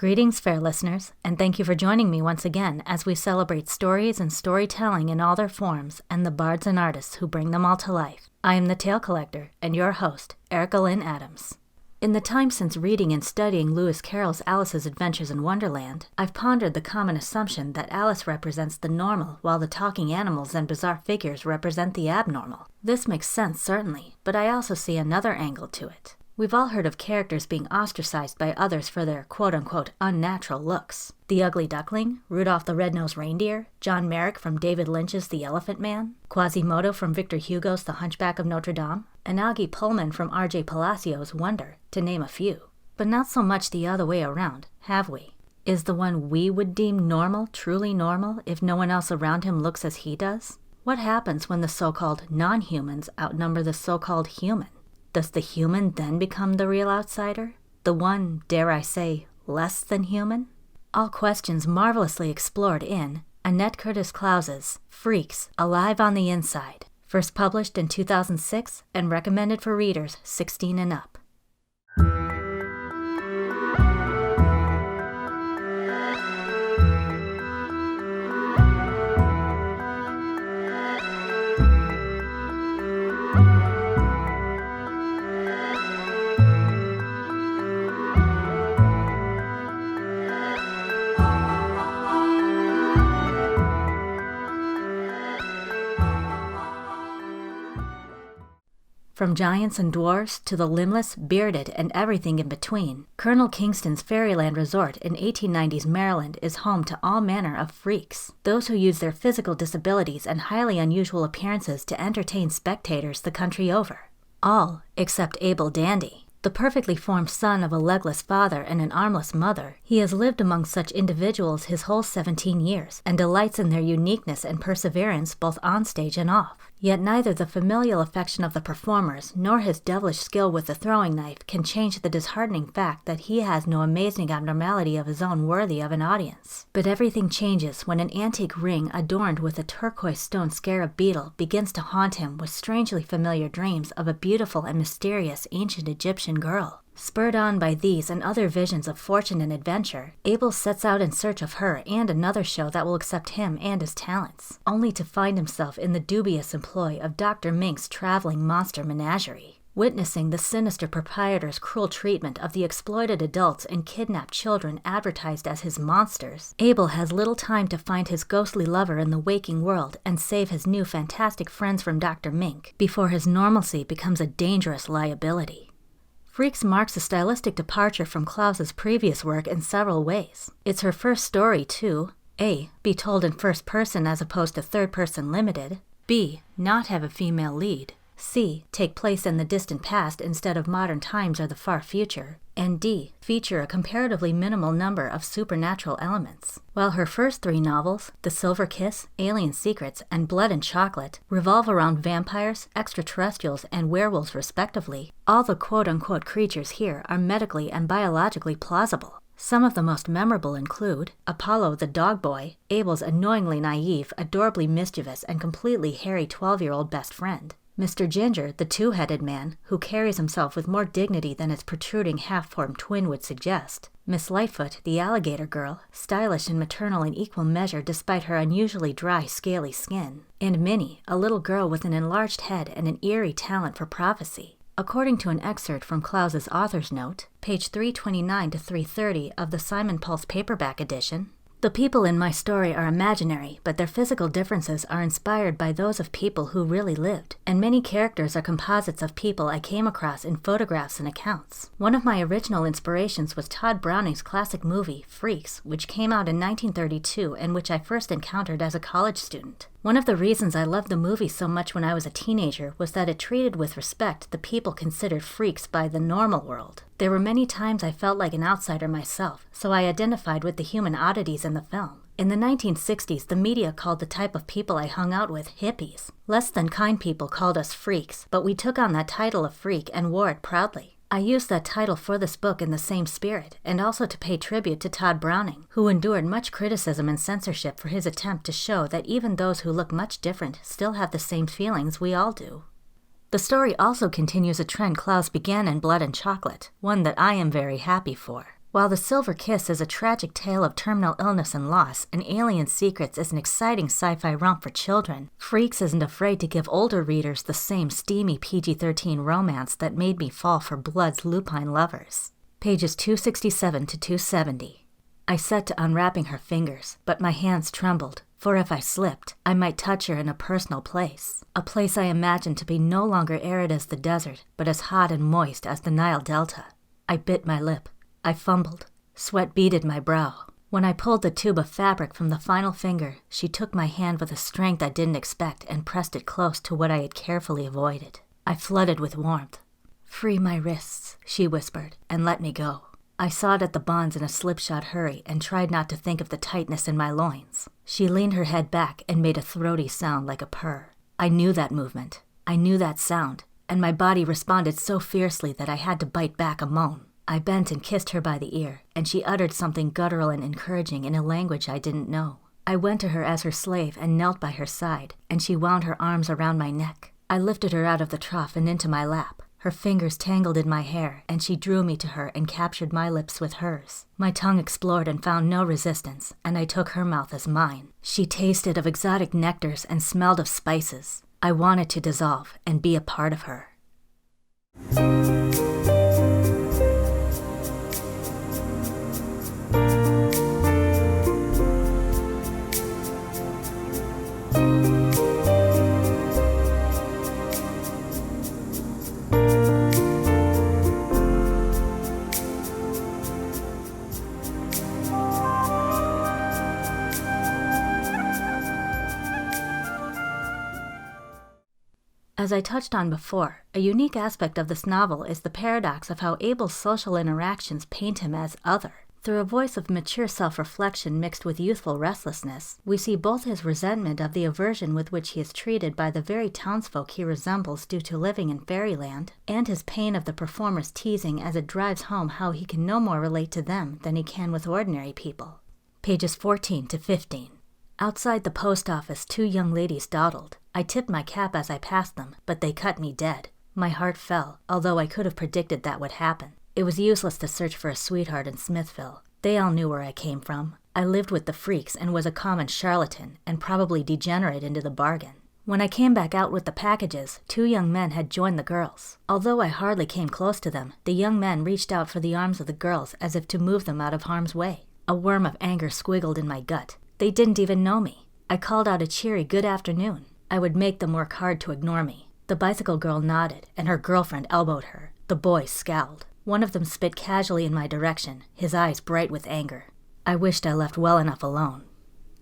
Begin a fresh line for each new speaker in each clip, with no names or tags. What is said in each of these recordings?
Greetings, fair listeners, and thank you for joining me once again as we celebrate stories and storytelling in all their forms and the bards and artists who bring them all to life. I am the Tale Collector and your host, Erica Lynn Adams. In the time since reading and studying Lewis Carroll's Alice's Adventures in Wonderland, I've pondered the common assumption that Alice represents the normal while the talking animals and bizarre figures represent the abnormal. This makes sense, certainly, but I also see another angle to it. We've all heard of characters being ostracized by others for their quote-unquote unnatural looks. The Ugly Duckling, Rudolph the Red-Nosed Reindeer, John Merrick from David Lynch's The Elephant Man, Quasimodo from Victor Hugo's The Hunchback of Notre Dame, and Augie Pullman from R.J. Palacios' Wonder, to name a few. But not so much the other way around, have we? Is the one we would deem normal truly normal if no one else around him looks as he does? What happens when the so-called non-humans outnumber the so-called human? Does the human then become the real outsider? The one, dare I say, less than human? All questions marvelously explored in Annette Curtis Klaus's Freaks, Alive on the Inside, first published in 2006 and recommended for readers 16 and up. From giants and dwarfs to the limbless, bearded, and everything in between, Colonel Kingston's Fairyland Resort in 1890s Maryland is home to all manner of freaks, those who use their physical disabilities and highly unusual appearances to entertain spectators the country over. All except Abel Dandy. The perfectly formed son of a legless father and an armless mother, he has lived among such individuals his whole 17 years and delights in their uniqueness and perseverance both on stage and off. Yet neither the familial affection of the performers nor his devilish skill with the throwing knife can change the disheartening fact that he has no amazing abnormality of his own worthy of an audience. But everything changes when an antique ring adorned with a turquoise stone scarab beetle begins to haunt him with strangely familiar dreams of a beautiful and mysterious ancient Egyptian girl. Spurred on by these and other visions of fortune and adventure, Abel sets out in search of her and another show that will accept him and his talents, only to find himself in the dubious employ of Dr. Mink's traveling monster menagerie. Witnessing the sinister proprietor's cruel treatment of the exploited adults and kidnapped children advertised as his monsters, Abel has little time to find his ghostly lover in the waking world and save his new fantastic friends from Dr. Mink before his normalcy becomes a dangerous liability. Freaks marks a stylistic departure from Klaus's previous work in several ways. It's her first story to A. Be told in first person as opposed to third person limited, B. Not have a female lead, C. Take place in the distant past instead of modern times or the far future, and D. Feature a comparatively minimal number of supernatural elements. While her first three novels, The Silver Kiss, Alien Secrets, and Blood and Chocolate, revolve around vampires, extraterrestrials, and werewolves respectively, all the quote-unquote creatures here are medically and biologically plausible. Some of the most memorable include Apollo the Dog Boy, Abel's annoyingly naive, adorably mischievous, and completely hairy 12-year-old best friend, Mr. Ginger, the two-headed man, who carries himself with more dignity than his protruding half-formed twin would suggest, Miss Lightfoot, the alligator girl, stylish and maternal in equal measure despite her unusually dry, scaly skin, and Minnie, a little girl with an enlarged head and an eerie talent for prophecy. According to an excerpt from Klaus's author's note, page 329 to 330 of the Simon Pulse paperback edition, the people in my story are imaginary, but their physical differences are inspired by those of people who really lived, and many characters are composites of people I came across in photographs and accounts. One of my original inspirations was Todd Browning's classic movie, Freaks, which came out in 1932 and which I first encountered as a college student. One of the reasons I loved the movie so much when I was a teenager was that it treated with respect the people considered freaks by the normal world. There were many times I felt like an outsider myself, so I identified with the human oddities in the film. In the 1960s, the media called the type of people I hung out with hippies. Less than kind people called us freaks, but we took on that title of freak and wore it proudly. I used that title for this book in the same spirit, and also to pay tribute to Todd Browning, who endured much criticism and censorship for his attempt to show that even those who look much different still have the same feelings we all do. The story also continues a trend Klaus began in Blood and Chocolate, one that I am very happy for. While The Silver Kiss is a tragic tale of terminal illness and loss, and Alien Secrets is an exciting sci-fi romp for children, Freaks isn't afraid to give older readers the same steamy PG-13 romance that made me fall for Blood's lupine lovers. Pages 267 to 270. I set to unwrapping her fingers, but my hands trembled, for if I slipped, I might touch her in a personal place. A place I imagined to be no longer arid as the desert, but as hot and moist as the Nile Delta. I bit my lip. I fumbled. Sweat beaded my brow. When I pulled the tube of fabric from the final finger, she took my hand with a strength I didn't expect and pressed it close to what I had carefully avoided. I flooded with warmth. "Free my wrists," she whispered, and let me go. I sawed at the bonds in a slipshod hurry and tried not to think of the tightness in my loins. She leaned her head back and made a throaty sound like a purr. I knew that movement. I knew that sound, and my body responded so fiercely that I had to bite back a moan. I bent and kissed her by the ear, and she uttered something guttural and encouraging in a language I didn't know. I went to her as her slave and knelt by her side, and she wound her arms around my neck. I lifted her out of the trough and into my lap. Her fingers tangled in my hair, and she drew me to her and captured my lips with hers. My tongue explored and found no resistance, and I took her mouth as mine. She tasted of exotic nectars and smelled of spices. I wanted to dissolve and be a part of her. As I touched on before, a unique aspect of this novel is the paradox of how Abel's social interactions paint him as other. Through a voice of mature self-reflection mixed with youthful restlessness, we see both his resentment of the aversion with which he is treated by the very townsfolk he resembles due to living in fairyland, and his pain of the performer's teasing as it drives home how he can no more relate to them than he can with ordinary people. Pages 14 to 15. Outside the post office, two young ladies dawdled. I tipped my cap as I passed them, but they cut me dead. My heart fell, although I could have predicted that would happen. It was useless to search for a sweetheart in Smithville. They all knew where I came from. I lived with the freaks and was a common charlatan, and probably degenerate into the bargain. When I came back out with the packages, two young men had joined the girls. Although I hardly came close to them, the young men reached out for the arms of the girls as if to move them out of harm's way. A worm of anger squiggled in my gut. They didn't even know me. I called out a cheery good afternoon. I would make them work hard to ignore me. The bicycle girl nodded, and her girlfriend elbowed her. The boys scowled. One of them spit casually in my direction, his eyes bright with anger. I wished I left well enough alone.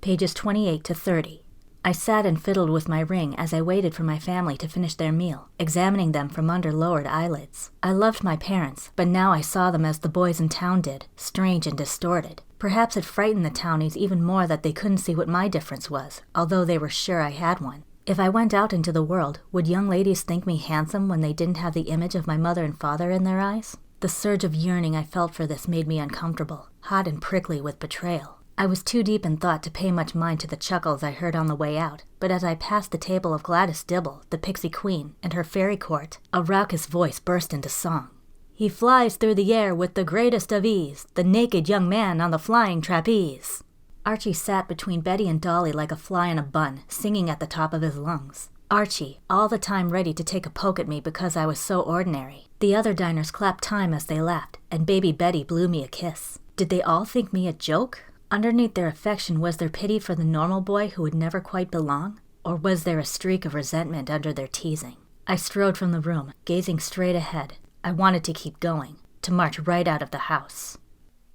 Pages 28 to 30. I sat and fiddled with my ring as I waited for my family to finish their meal, examining them from under lowered eyelids. I loved my parents, but now I saw them as the boys in town did, strange and distorted. Perhaps it frightened the townies even more that they couldn't see what my difference was, although they were sure I had one. If I went out into the world, would young ladies think me handsome when they didn't have the image of my mother and father in their eyes? The surge of yearning I felt for this made me uncomfortable, hot and prickly with betrayal. I was too deep in thought to pay much mind to the chuckles I heard on the way out, but as I passed the table of Gladys Dibble, the Pixie Queen, and her fairy court, a raucous voice burst into song. He flies through the air with the greatest of ease, the naked young man on the flying trapeze. Archie sat between Betty and Dolly like a fly in a bun, singing at the top of his lungs. Archie, all the time ready to take a poke at me because I was so ordinary. The other diners clapped time as they laughed, and baby Betty blew me a kiss. Did they all think me a joke? Underneath their affection, was there pity for the normal boy who would never quite belong? Or was there a streak of resentment under their teasing? I strode from the room, gazing straight ahead. I wanted to keep going, to march right out of the house.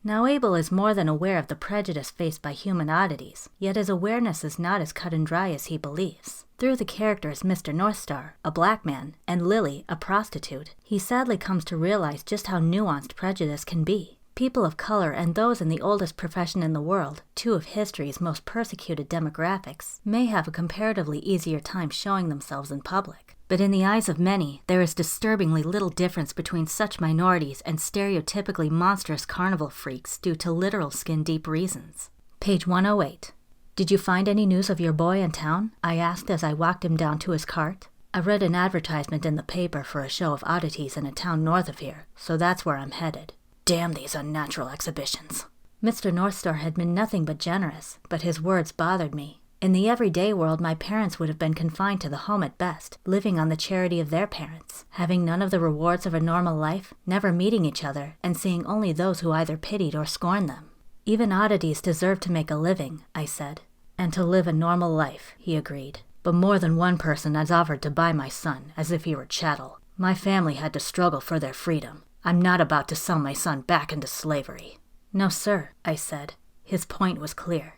Now Abel is more than aware of the prejudice faced by human oddities, yet his awareness is not as cut and dry as he believes. Through the characters Mr. Northstar, a black man, and Lily, a prostitute, he sadly comes to realize just how nuanced prejudice can be. People of color and those in the oldest profession in the world, two of history's most persecuted demographics, may have a comparatively easier time showing themselves in public. But in the eyes of many, there is disturbingly little difference between such minorities and stereotypically monstrous carnival freaks due to literal skin-deep reasons. Page 108. Did you find any news of your boy in town? I asked as I walked him down to his cart. I read an advertisement in the paper for a show of oddities in a town north of here, so that's where I'm headed. Damn these unnatural exhibitions. Mr. Northstar had been nothing but generous, but his words bothered me. In the everyday world, my parents would have been confined to the home at best, living on the charity of their parents, having none of the rewards of a normal life, never meeting each other, and seeing only those who either pitied or scorned them. Even oddities deserve to make a living, I said. And to live a normal life, he agreed. But more than one person has offered to buy my son, as if he were chattel. My family had to struggle for their freedom. I'm not about to sell my son back into slavery. No, sir, I said. His point was clear.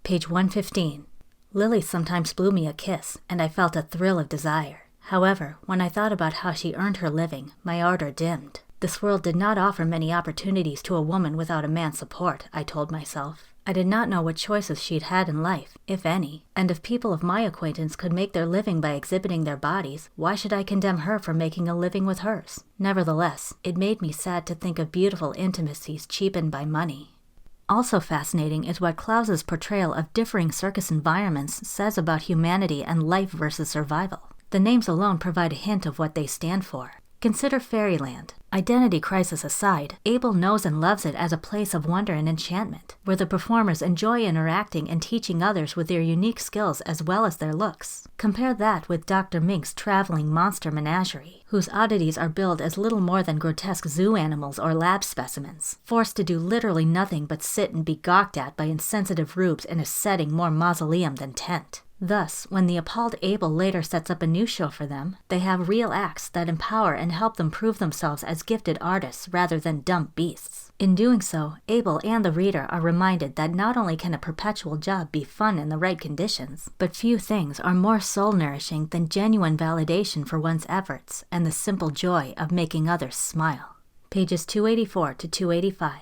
Page 115. Lily sometimes blew me a kiss, and I felt a thrill of desire. However, when I thought about how she earned her living, my ardor dimmed. This world did not offer many opportunities to a woman without a man's support, I told myself. I did not know what choices she'd had in life, if any, and if people of my acquaintance could make their living by exhibiting their bodies, why should I condemn her for making a living with hers? Nevertheless, it made me sad to think of beautiful intimacies cheapened by money. Also fascinating is what Klaus's portrayal of differing circus environments says about humanity and life versus survival. The names alone provide a hint of what they stand for. Consider Fairyland. Identity crisis aside, Abel knows and loves it as a place of wonder and enchantment, where the performers enjoy interacting and teaching others with their unique skills as well as their looks. Compare that with Dr. Mink's traveling monster menagerie, whose oddities are billed as little more than grotesque zoo animals or lab specimens, forced to do literally nothing but sit and be gawked at by insensitive rubes in a setting more mausoleum than tent. Thus, when the appalled Abel later sets up a new show for them, they have real acts that empower and help them prove themselves as gifted artists rather than dumb beasts. In doing so, Abel and the reader are reminded that not only can a perpetual job be fun in the right conditions, but few things are more soul-nourishing than genuine validation for one's efforts and the simple joy of making others smile. Pages 284 to 285.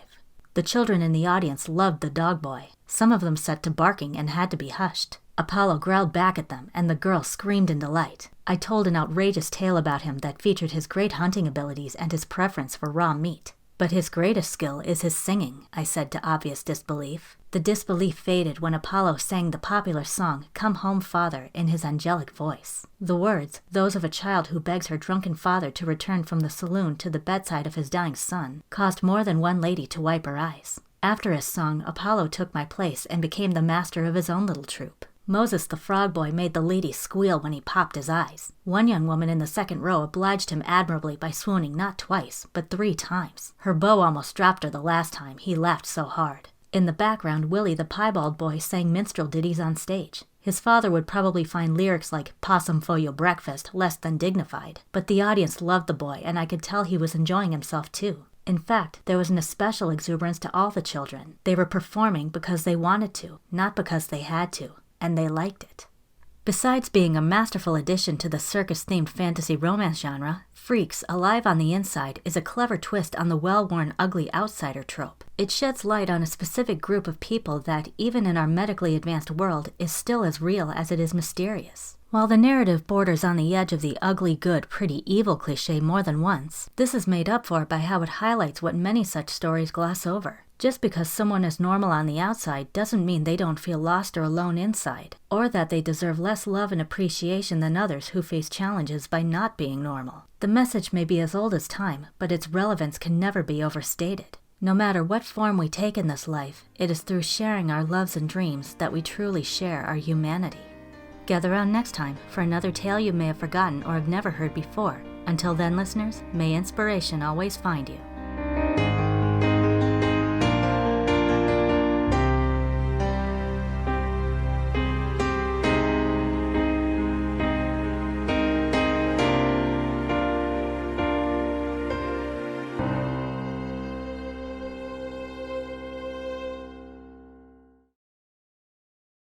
The children in the audience loved the dog boy. Some of them set to barking and had to be hushed. Apollo growled back at them, and the girl screamed in delight. I told an outrageous tale about him that featured his great hunting abilities and his preference for raw meat. But his greatest skill is his singing, I said to obvious disbelief. The disbelief faded when Apollo sang the popular song, Come Home, Father, in his angelic voice. The words, those of a child who begs her drunken father to return from the saloon to the bedside of his dying son, caused more than one lady to wipe her eyes. After his song, Apollo took my place and became the master of his own little troupe. Moses the frog boy made the ladies squeal when he popped his eyes. One young woman in the second row obliged him admirably by swooning not twice, but 3 times. Her beau almost dropped her the last time, he laughed so hard. In the background, Willie the piebald boy sang minstrel ditties on stage. His father would probably find lyrics like "Possum for your breakfast" less than dignified, but the audience loved the boy, and I could tell he was enjoying himself too. In fact, there was an especial exuberance to all the children. They were performing because they wanted to, not because they had to. And they liked it. Besides being a masterful addition to the circus-themed fantasy romance genre, Freaks, Alive on the Inside is a clever twist on the well-worn ugly outsider trope. It sheds light on a specific group of people that, even in our medically advanced world, is still as real as it is mysterious. While the narrative borders on the edge of the ugly good, pretty evil cliché more than once, this is made up for by how it highlights what many such stories gloss over. Just because someone is normal on the outside doesn't mean they don't feel lost or alone inside, or that they deserve less love and appreciation than others who face challenges by not being normal. The message may be as old as time, but its relevance can never be overstated. No matter what form we take in this life, it is through sharing our loves and dreams that we truly share our humanity. Gather around next time for another tale you may have forgotten or have never heard before. Until then, listeners, may inspiration always find you.